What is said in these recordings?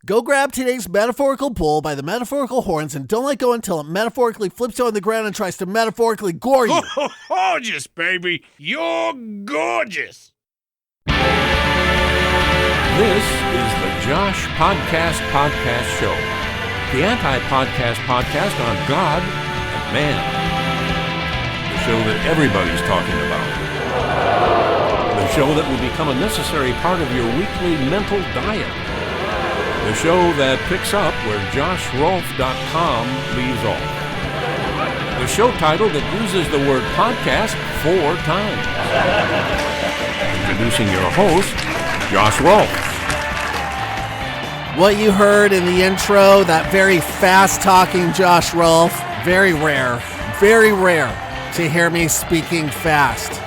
Go grab today's metaphorical bull by the metaphorical horns and don't let go until it metaphorically flips you on the ground and tries to metaphorically gore you. Gorgeous, baby. You're gorgeous. This is the Josh Podcast Show, the anti-podcast podcast on God and man. The show that everybody's talking about. The show that will become a necessary part of your weekly mental diet. The show that picks up where JoshRolfe.com leaves off. The show title that uses the word podcast 4 times. Introducing your host, Josh Rolfe. What you heard in the intro, that very fast-talking Josh Rolfe, very rare to hear me speaking fast.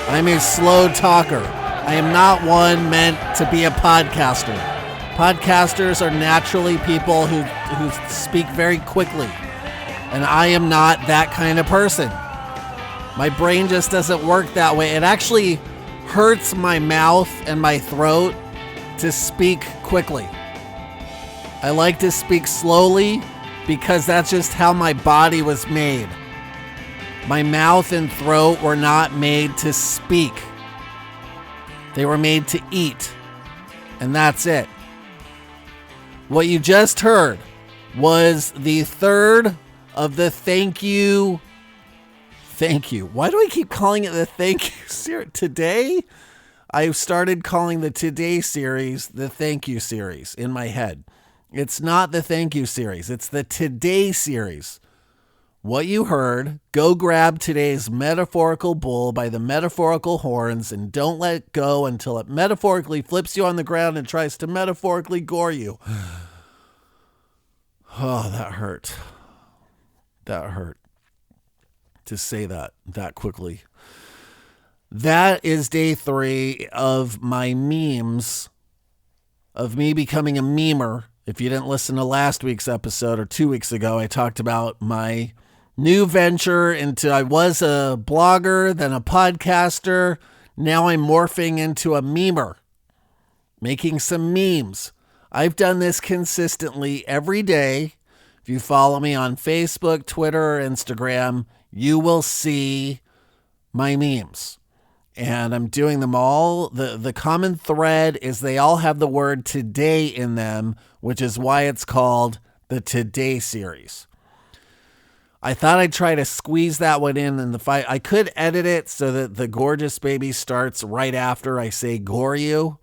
I'm a slow talker. I am not one meant to be a podcaster. Podcasters are naturally people who speak very quickly, and I am not that kind of person. My brain just doesn't work that way. It actually hurts my mouth and my throat to speak quickly. I like to speak slowly because that's just how my body was made. My mouth and throat were not made to speak. They were made to eat, and that's it. What you just heard was the third of the thank you. Why do I keep calling it the thank you series? Today, I started calling the Today series the thank you series in my head. It's not the thank you series. It's the Today series. What you heard, go grab today's metaphorical bull by the metaphorical horns and don't let go until it metaphorically flips you on the ground and tries to metaphorically gore you. Oh, that hurt. That hurt to say that quickly. That is day 3 of my memes, of me becoming a memer. If you didn't listen to last week's episode or 2 weeks ago, I talked about my new venture into, I was a blogger, then a podcaster. Now I'm morphing into a memer, making some memes. I've done this consistently every day. If you follow me on Facebook, Twitter, or Instagram, you will see my memes. And I'm doing them all. The common thread is they all have the word today in them, which is why it's called the Today series. I thought I'd try to squeeze that one in the fight. I could edit it so that the gorgeous baby starts right after I say gore you,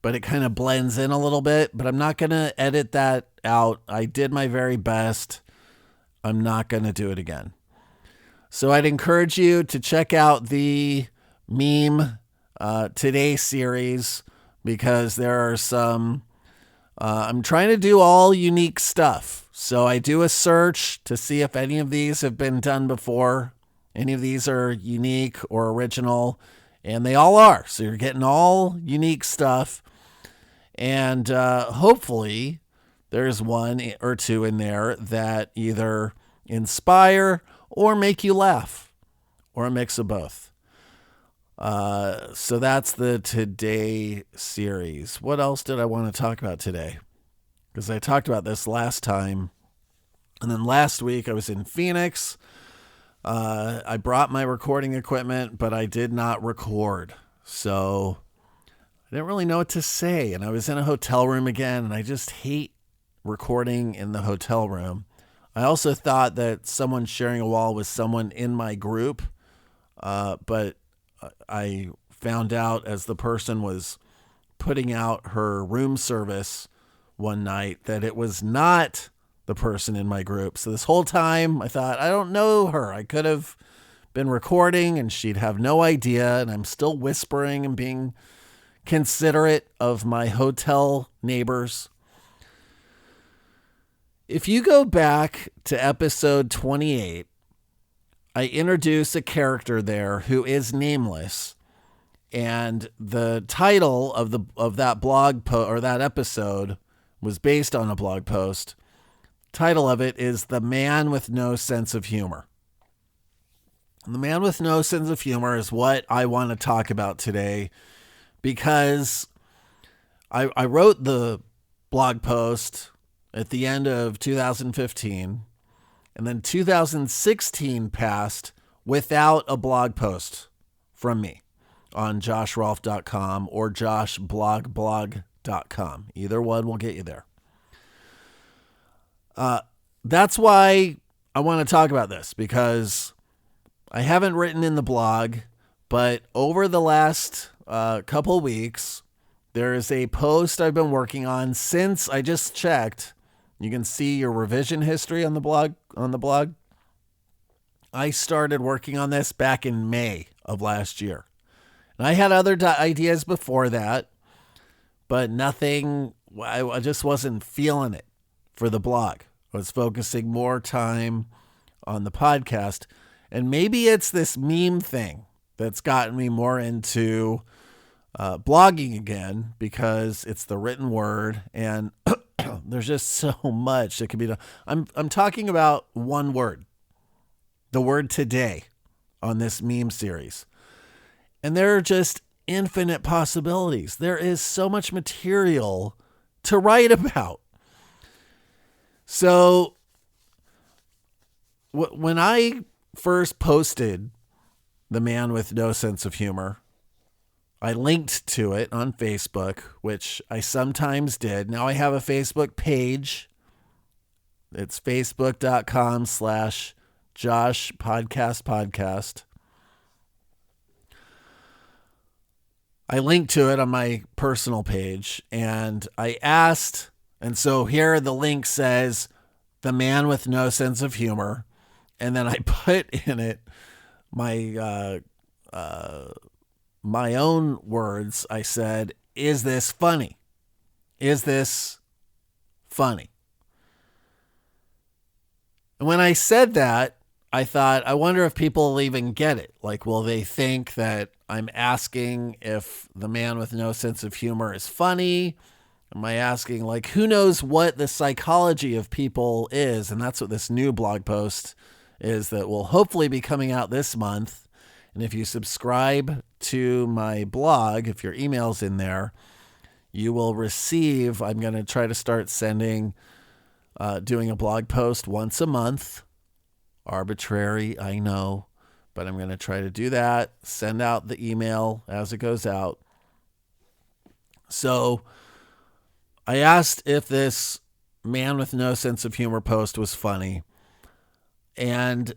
but it kind of blends in a little bit. But I'm not going to edit that out. I did my very best. I'm not going to do it again. So I'd encourage you to check out the meme Today series because there are some, I'm trying to do all unique stuff. So I do a search to see if any of these have been done before. Any of these are unique or original, and they all are. So you're getting all unique stuff. And hopefully there's one or two in there that either inspire or make you laugh, or a mix of both. So that's the Today series. What else did I want to talk about today? Because I talked about this last time. And then last week I was in Phoenix. I brought my recording equipment, but I did not record. So I didn't really know what to say. And I was in a hotel room again, and I just hate recording in the hotel room. I also thought that someone sharing a wall was someone in my group. But I found out as the person was putting out her room service one night that it was not the person in my group. So this whole time I thought, I don't know her. I could have been recording and she'd have no idea. And I'm still whispering and being considerate of my hotel neighbors. If you go back to episode 28, I introduce a character there who is nameless, and the title of that blog post or that episode was based on a blog post. Title of it is The Man with No Sense of Humor. And the man with no sense of humor is what I want to talk about today, because I wrote the blog post at the end of 2015, and then 2016 passed without a blog post from me on joshrolf.com or joshblogblog.com. Either one will get you there. That's why I want to talk about this, because I haven't written in the blog, but over the last couple weeks, there is a post I've been working on since I just checked. You can see your revision history on the blog. I started working on this back in May of last year. And I had other ideas before that, but nothing, I just wasn't feeling it for the blog. I was focusing more time on the podcast. And maybe it's this meme thing that's gotten me more into blogging again, because it's the written word and there's just so much that can be done. I'm talking about one word, the word today, on this meme series. And there are just infinite possibilities. There is so much material to write about. So when I first posted The Man with No Sense of Humor, I linked to it on Facebook, which I sometimes did. Now I have a Facebook page. It's facebook.com/JoshPodcast. I linked to it on my personal page, and I asked, and so here the link says, The Man with No Sense of Humor. And then I put in it my own words. I said, is this funny? Is this funny? And when I said that, I thought, I wonder if people will even get it. Like, will they think that I'm asking if The Man with No Sense of Humor is funny? Am I asking, like, who knows what the psychology of people is? And that's what this new blog post is that will hopefully be coming out this month. And if you subscribe to my blog, if your email's in there, you will receive, I'm going to try to start sending, doing a blog post once a month. Arbitrary, I know, but I'm going to try to do that. Send out the email as it goes out. So I asked if this Man with No Sense of Humor post was funny. And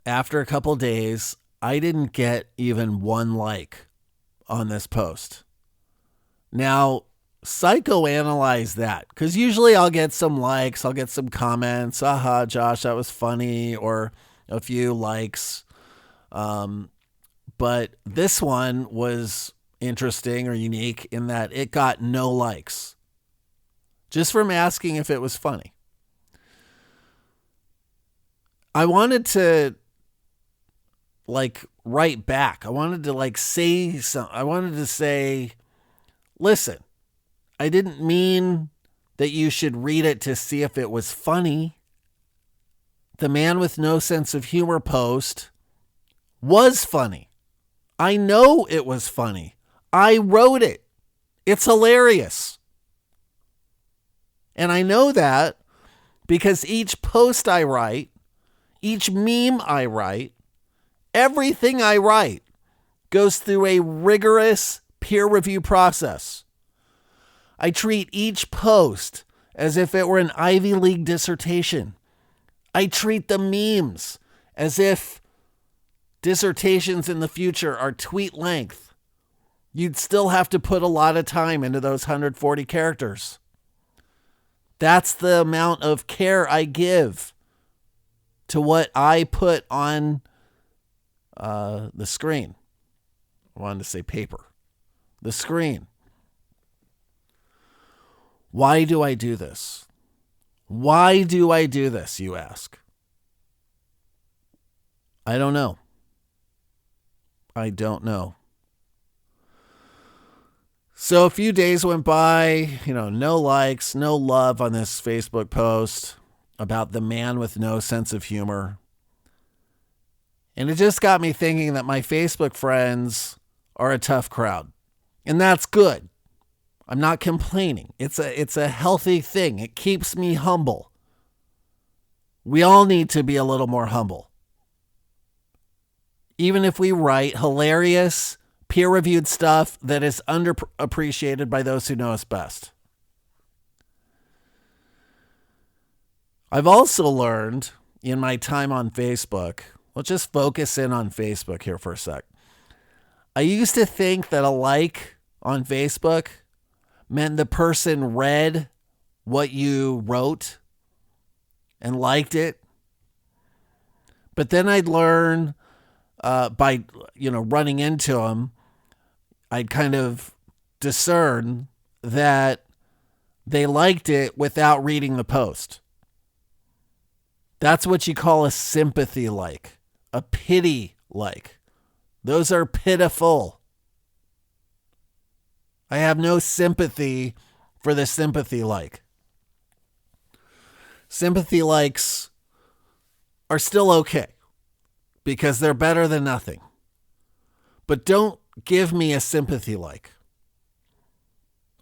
after a couple days, I didn't get even one like on this post. Now, psychoanalyze that, because usually I'll get some likes, I'll get some comments, aha, Josh, that was funny, or a few likes. But this one was interesting or unique in that it got no likes, just from asking if it was funny. I wanted to write back. I wanted to say something. I wanted to say, listen, I didn't mean that you should read it to see if it was funny. The Man with No Sense of Humor post was funny. I know it was funny. I wrote it. It's hilarious. And I know that because each post I write, each meme I write, everything I write goes through a rigorous peer review process. I treat each post as if it were an Ivy League dissertation. I treat the memes as if dissertations in the future are tweet length. You'd still have to put a lot of time into those 140 characters. That's the amount of care I give to what I put on the screen. I wanted to say paper. The screen. Why do I do this? Why do I do this, you ask? I don't know. I don't know. So a few days went by, no likes, no love on this Facebook post about the Man with No Sense of Humor. And it just got me thinking that my Facebook friends are a tough crowd. And that's good. I'm not complaining. It's a healthy thing. It keeps me humble. We all need to be a little more humble. Even if we write hilarious, peer-reviewed stuff that is underappreciated by those who know us best. I've also learned in my time on Facebook, let's just focus in on Facebook here for a sec. I used to think that a like on Facebook meant the person read what you wrote and liked it. But then I'd learn by running into them, I'd kind of discern that they liked it without reading the post. That's what you call a sympathy like, a pity like. Those are pitiful. I have no sympathy for the sympathy like. Sympathy likes are still okay because they're better than nothing. But don't give me a sympathy like.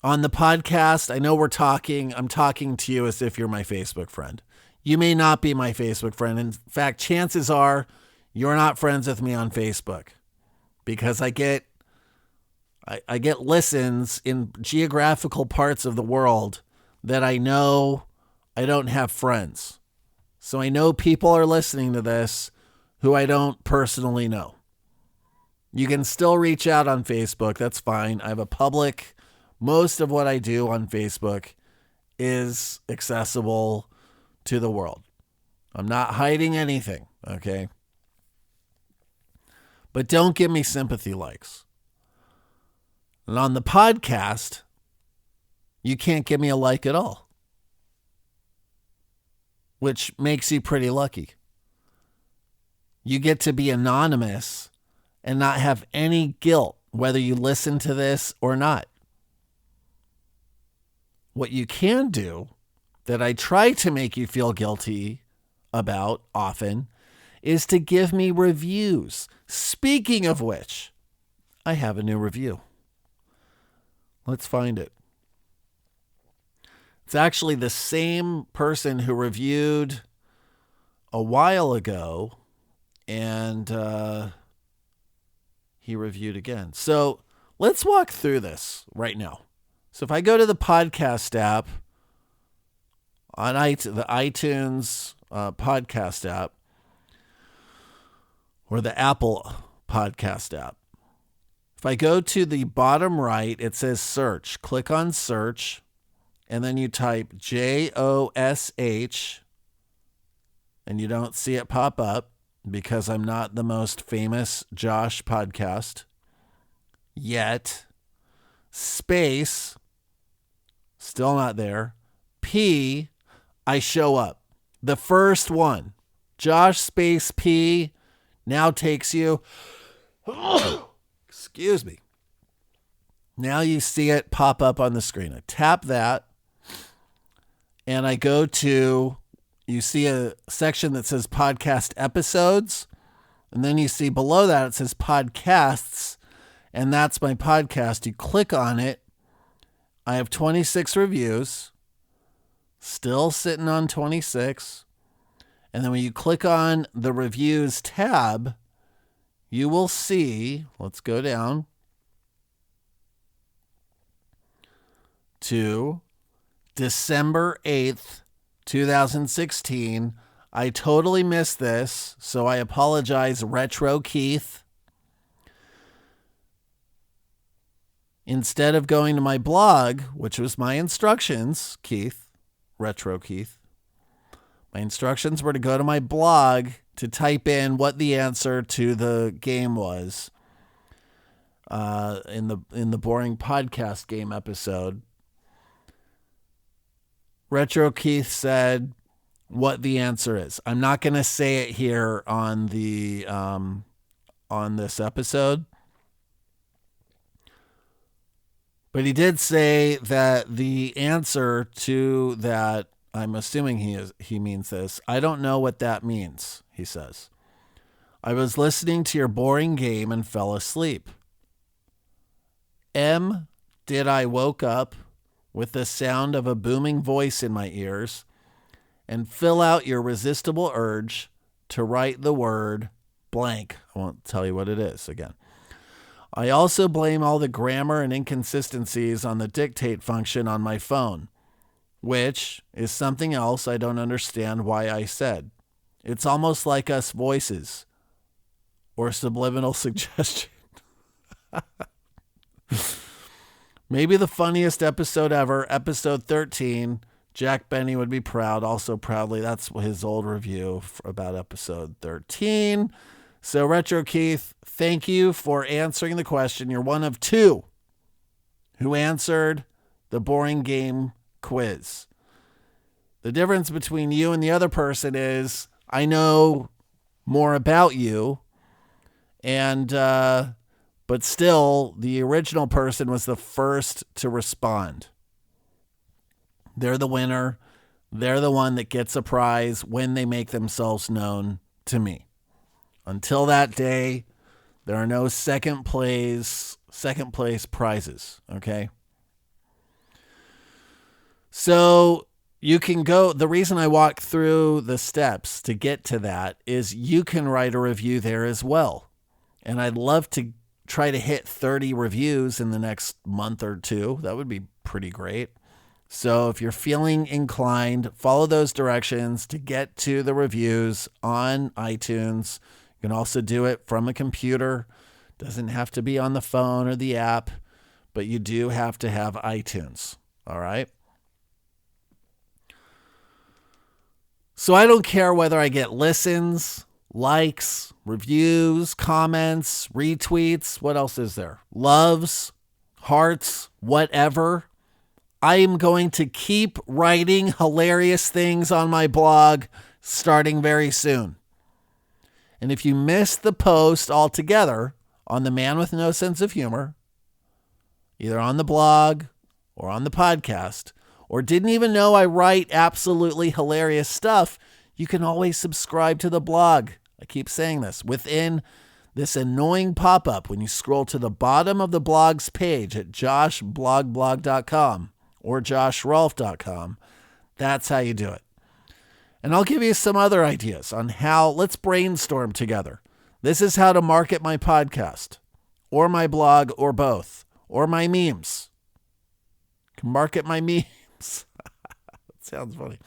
On the podcast, I know I'm talking to you as if you're my Facebook friend. You may not be my Facebook friend. In fact, chances are you're not friends with me on Facebook because I get listens in geographical parts of the world that I know I don't have friends. So I know people are listening to this who I don't personally know. You can still reach out on Facebook. That's fine. I have a public. Most of what I do on Facebook is accessible to the world. I'm not hiding anything, okay? But don't give me sympathy likes. And on the podcast, you can't give me a like at all, which makes you pretty lucky. You get to be anonymous and not have any guilt whether you listen to this or not. What you can do that I try to make you feel guilty about often is to give me reviews. Speaking of which, I have a new review. Let's find it. It's actually the same person who reviewed a while ago, and he reviewed again. So let's walk through this right now. So if I go to the podcast app, on the iTunes podcast app, or the Apple podcast app, if I go to the bottom right, it says search. Click on search, and then you type JOSH, and you don't see it pop up because I'm not the most famous Josh podcast yet. Space, still not there. P, I show up. The first one, Josh space P, now takes you. Excuse me. Now you see it pop up on the screen. I tap that, and I go to, you see a section that says podcast episodes, and then you see below that it says podcasts, and that's my podcast. You click on it. I have 26 reviews, still sitting on 26. And then when you click on the reviews tab, you will see, let's go down to December 8th, 2016. I totally missed this, so I apologize, Retro Keith. Instead of going to my blog, which was my instructions, Keith, Retro Keith, my instructions were to go to my blog to type in what the answer to the game was in the boring podcast game episode. Retro Keith said what the answer is. I'm not going to say it here on the on this episode. But he did say that the answer to that, I'm assuming he means this. I don't know what that means, he says. I was listening to your boring game and fell asleep. M did I woke up with the sound of a booming voice in my ears and fill out your resistible urge to write the word blank. I won't tell you what it is again. I also blame all the grammar and inconsistencies on the dictate function on my phone, which is something else I don't understand why I said. It's almost like us voices or subliminal suggestion. Maybe the funniest episode ever, episode 13. Jack Benny would be proud. Also proudly, that's his old review about episode 13. So Retro Keith, thank you for answering the question. You're one of two who answered the boring game quiz. The difference between you and the other person is I know more about you, and but still, the original person was the first to respond. They're the winner. They're the one that gets a prize when they make themselves known to me. Until that day, there are no second place prizes, okay? So you can go, the reason I walk through the steps to get to that is you can write a review there as well. And I'd love to try to hit 30 reviews in the next month or two. That would be pretty great. So if you're feeling inclined, follow those directions to get to the reviews on iTunes. You can also do it from a computer. Doesn't have to be on the phone or the app, but you do have to have iTunes. All right. So I don't care whether I get listens, likes, reviews, comments, retweets. What else is there? Loves, hearts, whatever. I am going to keep writing hilarious things on my blog starting very soon. And if you missed the post altogether on The Man with No Sense of Humor, either on the blog or on the podcast, or didn't even know I write absolutely hilarious stuff, you can always subscribe to the blog. I keep saying this. Within this annoying pop-up when you scroll to the bottom of the blog's page at joshblogblog.com or joshrolf.com, that's how you do it. And I'll give you some other ideas on how, let's brainstorm together. This is how to market my podcast or my blog or both, or my memes. You can market my memes. That sounds funny.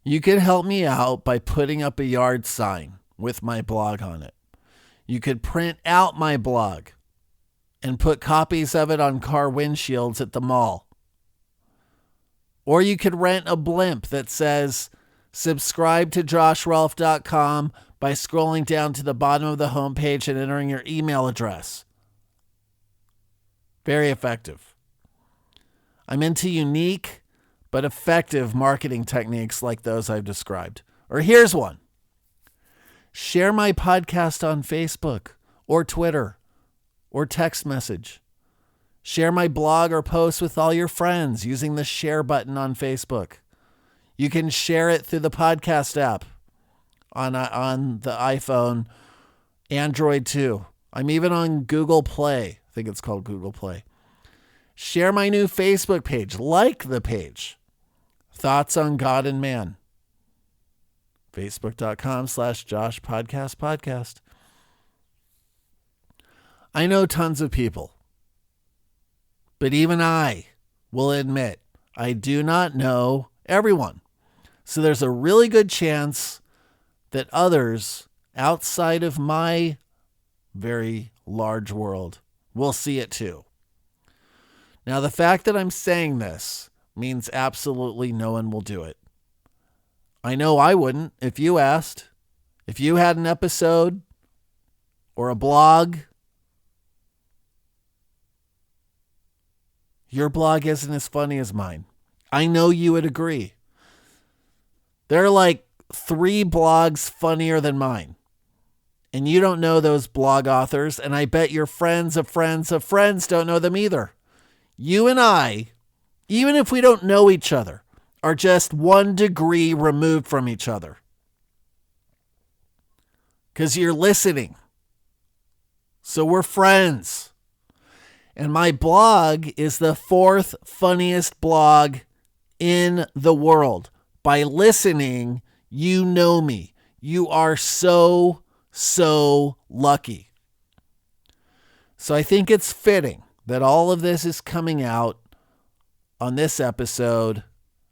You can help me out by putting up a yard sign with my blog on it. You could print out my blog and put copies of it on car windshields at the mall. Or you could rent a blimp that says, subscribe to joshrolf.com by scrolling down to the bottom of the homepage and entering your email address. Very effective. I'm into unique but effective marketing techniques like those I've described. Or here's one. Share my podcast on Facebook or Twitter or text message. Share my blog or post with all your friends using the share button on Facebook. You can share it through the podcast app on the iPhone, Android too. I'm even on Google Play. I think it's called Google Play. Share my new Facebook page. Like the page. Thoughts on God and Man. Facebook.com/Josh Podcast. I know tons of people, but even I will admit I do not know everyone. So there's a really good chance that others outside of my very large world will see it too. Now, the fact that I'm saying this means absolutely no one will do it. I know I wouldn't if you asked. If you had an episode or a blog, your blog isn't as funny as mine. I know you would agree. There are like 3 blogs funnier than mine. And you don't know those blog authors, and I bet your friends of friends of friends don't know them either. You and I, even if we don't know each other, are just 1 degree removed from each other. Because you're listening. So we're friends. And my blog is the 4th funniest blog in the world. By listening, you know me. You are so lucky. So I think it's fitting that all of this is coming out on this episode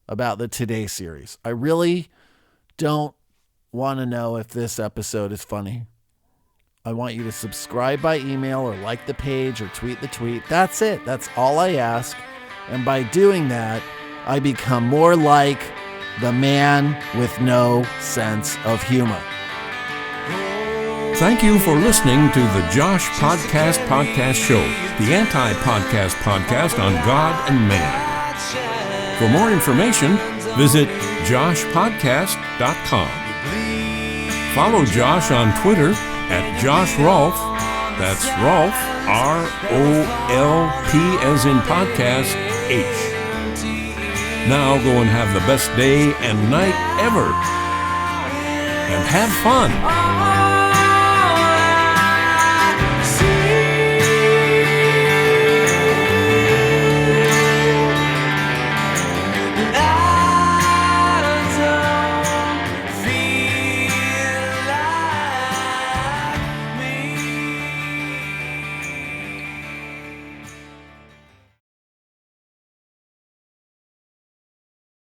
about the Today series. I really don't want to know if this episode is funny. I want you to subscribe by email or like the page or tweet the tweet. That's it. That's all I ask. And by doing that, I become more like the man with no sense of humor. Thank you for listening to the Josh Podcast Show, the anti-podcast podcast on God and man. For more information, visit joshpodcast.com. Follow Josh on Twitter at Josh Rolfe. That's Rolfe, R-O-L-P as in podcast, H. Now go and have the best day and night ever. And have fun.